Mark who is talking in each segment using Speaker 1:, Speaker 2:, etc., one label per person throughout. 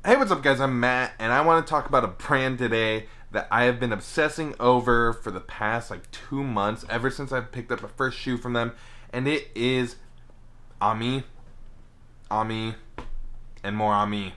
Speaker 1: Hey, what's up guys, I'm Matt, and I want to talk about a brand today that I have been obsessing over for the past like 2 months, ever since I picked up a first shoe from them, and it is Ami, and more Ami.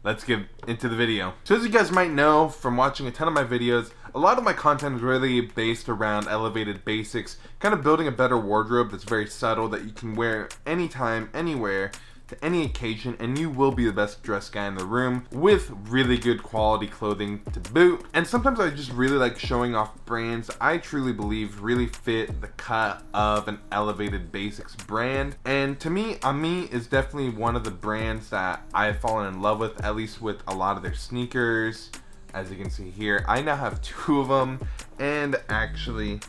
Speaker 1: Let's get into the video. So as you guys might know from watching a ton of my videos, a lot of my content is really based around elevated basics, kind of building a better wardrobe that's very subtle that you can wear anytime, anywhere, to any occasion, and you will be the best dressed guy in the room with really good quality clothing to boot. And sometimes I just really like showing off brands I truly believe really fit the cut of an elevated basics brand. And to me, Ami is definitely one of the brands that I've fallen in love with, at least with a lot of their sneakers. As you can see here, I now have 2 of them, and actually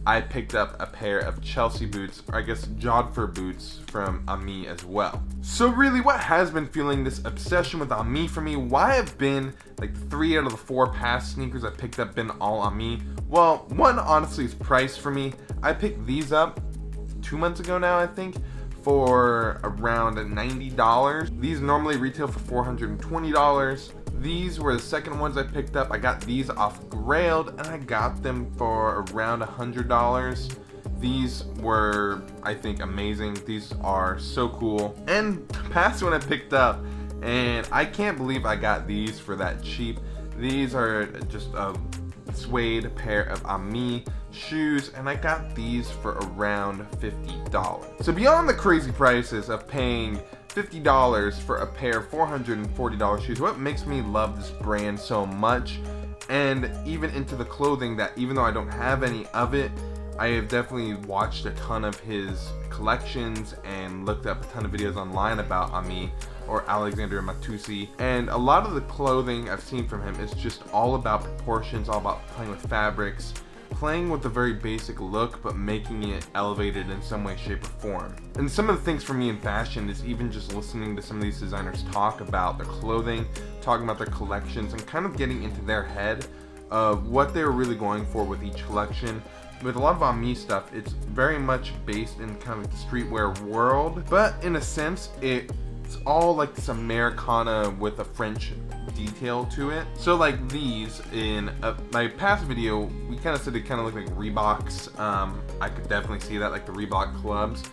Speaker 1: I picked up a pair of Chelsea boots, or I guess Jodhpur boots from Ami as well. So really, what has been fueling this obsession with Ami for me? Why have been like 3 out of the 4 past sneakers I picked up been all Ami? Well, one honestly is price for me. I picked these up 2 months ago now, I think, for around $90. These normally retail for $420. These were the second ones I picked up. I got these off Grailed, and I got them for around $100. These were, I think, amazing. These are so cool. And the past one I picked up, and I can't believe I got these for that cheap. These are just a suede pair of Ami shoes, and I got these for around $50. So beyond the crazy prices of paying $50 for a pair of $440 shoes, what makes me love this brand so much, and even into the clothing, that even though I don't have any of it, I have definitely watched a ton of his collections and looked up a ton of videos online about Ami or Alexandre Mattiussi, and a lot of the clothing I've seen from him is just all about proportions, all about playing with fabrics, playing with a very basic look, but making it elevated in some way, shape, or form. And some of the things for me in fashion is even just listening to some of these designers talk about their clothing, talking about their collections, and kind of getting into their head of what they were really going for with each collection. With a lot of Ami stuff, it's very much based in kind of the streetwear world, but in a sense, it's all like this Americana with a French detail to it. So like these, in my past video, we kind of said they kind of look like Reeboks. I could definitely see that, like the Reebok clubs,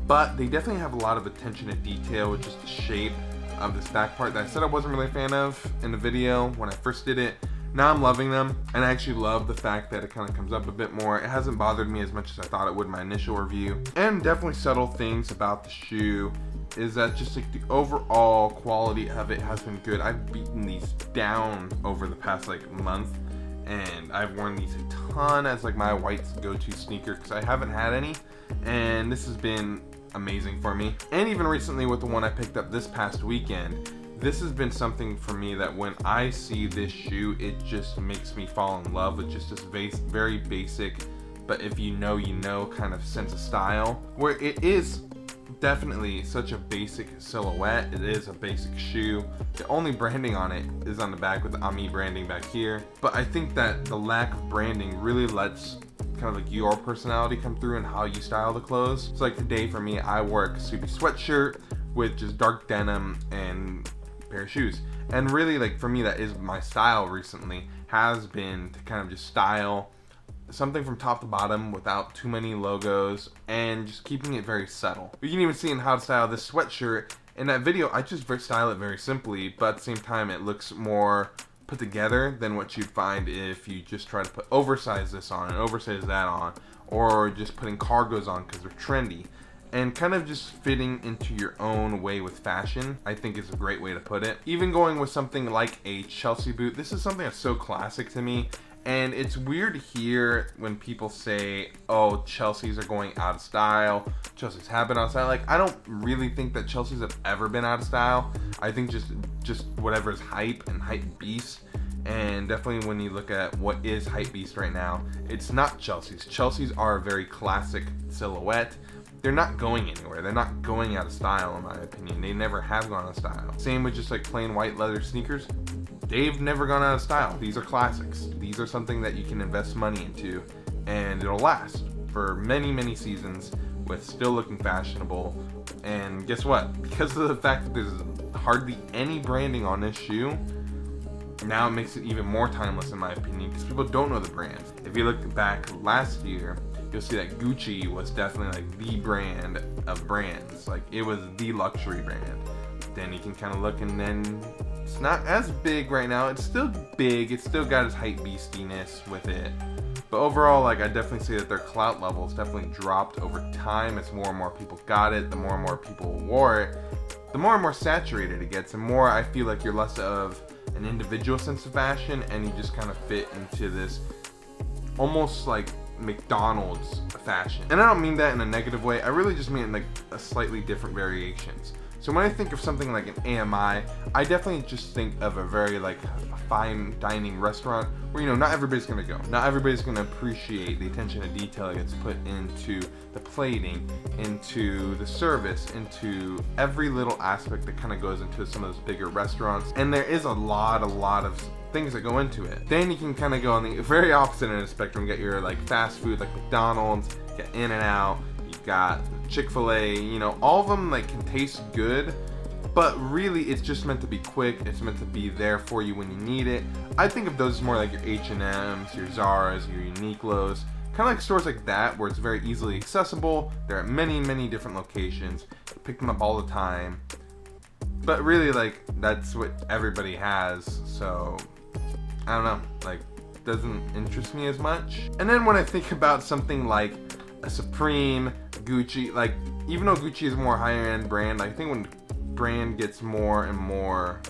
Speaker 1: but they definitely have a lot of attention to detail with just the shape of this back part that I said I wasn't really a fan of in the video when I first did it. Now I'm loving them, and I actually love the fact that it kind of comes up a bit more. It hasn't bothered me as much as I thought it would in my initial review. And definitely subtle things about the shoe is that just like the overall quality of it has been good. I've beaten these down over the past like month, and I've worn these a ton as like my white go-to sneaker because I haven't had any, and this has been amazing for me. And even recently with the one I picked up this past weekend, this has been something for me that when I see this shoe, it just makes me fall in love with just this very basic, but if you know, you know kind of sense of style, where it is definitely such a basic silhouette. It is a basic shoe. The only branding on it is on the back with the Ami branding back here, but I think that the lack of branding really lets kind of like your personality come through and how you style the clothes. So like today for me, I wore a Ksubi Sweatshirt with just dark denim and pair of shoes, and really like for me that is my style recently, has been to kind of just style something from top to bottom without too many logos and just keeping it very subtle. You can even see in how to style this sweatshirt in that video. I just style it very simply, but at the same time it looks more put together than what you'd find if you just try to oversize this on and oversize that on, or just putting cargos on because they're trendy. And kind of just fitting into your own way with fashion, I think is a great way to put it. Even going with something like a Chelsea boot, this is something that's so classic to me. And it's weird to hear when people say, oh, Chelsea's are going out of style, Chelsea's have been out of style. Like, I don't really think that Chelsea's have ever been out of style. I think just whatever is hype and hype beast. And definitely when you look at what is hype beast right now, it's not Chelsea's. Chelsea's are a very classic silhouette. They're not going anywhere. They're not going out of style, in my opinion. They never have gone out of style. Same with just like plain white leather sneakers. They've never gone out of style. These are classics. These are something that you can invest money into, and it'll last for many, many seasons with still looking fashionable. And guess what? Because of the fact that there's hardly any branding on this shoe. Now it makes it even more timeless in my opinion, because people don't know the brand. If you look back last year, you'll see that Gucci was definitely like the brand of brands. Like, it was the luxury brand. Then you can kind of look, and then it's not as big right now. It's still big. It's still got its hype beastiness with it. But overall, like, I definitely say that their clout levels definitely dropped over time as more and more people got it, the more and more people wore it, the more and more saturated it gets, and more I feel like you're less of an individual sense of fashion, and you just kind of fit into this almost like McDonald's fashion. And I don't mean that in a negative way. I really just mean like a slightly different variations. So when I think of something like an AMI, I definitely just think of a very like fine dining restaurant where, you know, not everybody's gonna go. Not everybody's gonna appreciate the attention to detail that gets put into the plating, into the service, into every little aspect that kind of goes into some of those bigger restaurants. And there is a lot of things that go into it. Then you can kind of go on the very opposite end of the spectrum, get your like fast food like McDonald's, get In-N-Out, you got Chick-fil-A, you know, all of them like can taste good, but really it's just meant to be quick. It's meant to be there for you when you need it. I think of those as more like your H&M's, your Zara's, your Uniqlo's, kind of like stores like that where it's very easily accessible. They're at many different locations. You pick them up all the time. But really, like, that's what everybody has, so I don't know, like, doesn't interest me as much. And then when I think about something like a Supreme, Gucci, like, even though Gucci is a more higher end brand, I think when brand gets more and more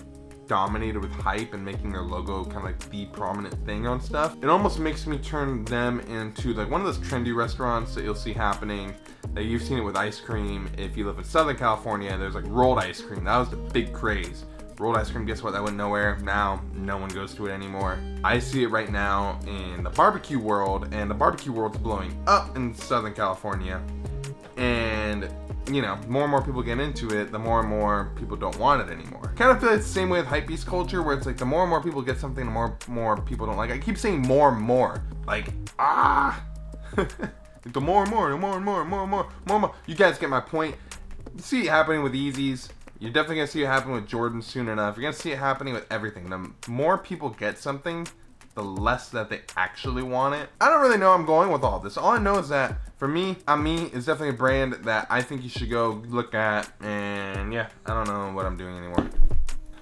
Speaker 1: dominated with hype and making their logo kind of like the prominent thing on stuff, it almost makes me turn them into like one of those trendy restaurants that you'll see happening. That you've seen it with ice cream. If you live in Southern California, there's like rolled ice cream. That was the big craze. Rolled ice cream, guess what? That went nowhere. Now, no one goes to it anymore. I see it right now in the barbecue world, and the barbecue world's blowing up in Southern California. And, you know, more and more people get into it, the more and more people don't want it anymore. Kind of feel it's the same way with hypebeast culture, where it's like the more and more people get something, the more people don't like it. I keep saying more and more. Like, the more and more. You guys get my point. You see it happening with Yeezys. You're definitely going to see it happen with Jordan soon enough. You're going to see it happening with everything. The more people get something, the less that they actually want it. I don't really know where I'm going with all this. All I know is that, for me, Ami is definitely a brand that I think you should go look at. And yeah, I don't know what I'm doing anymore.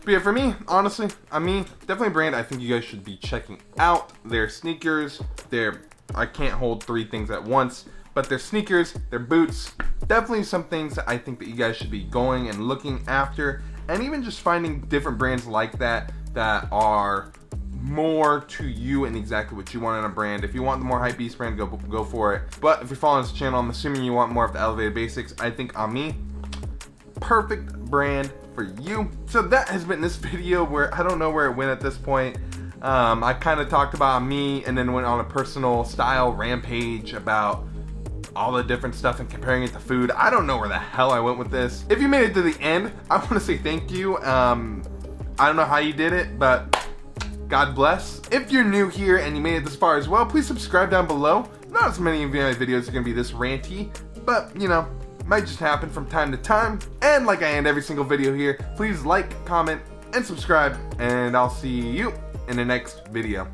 Speaker 1: But yeah, for me, honestly, Ami, definitely a brand I think you guys should be checking out. Their sneakers, I can't hold three things at once, but their sneakers, their boots, definitely some things that I think that you guys should be going and looking after, and even just finding different brands like that that are more to you and exactly what you want in a brand. If you want the more hypebeast brand, go for it. But if you're following this channel, I'm assuming you want more of the elevated basics. I think Ami, perfect brand for you. So that has been this video where I don't know where it went at this point. I kind of talked about me and then went on a personal style rampage about all the different stuff and comparing it to food. I don't know where the hell I went with this. If you made it to the end, I want to say thank you. I don't know how you did it, but God bless. If you're new here and you made it this far as well, please subscribe down below. Not as many of my videos are going to be this ranty, but you know, might just happen from time to time. And like I end every single video here, please like, comment, and subscribe, and I'll see you in the next video.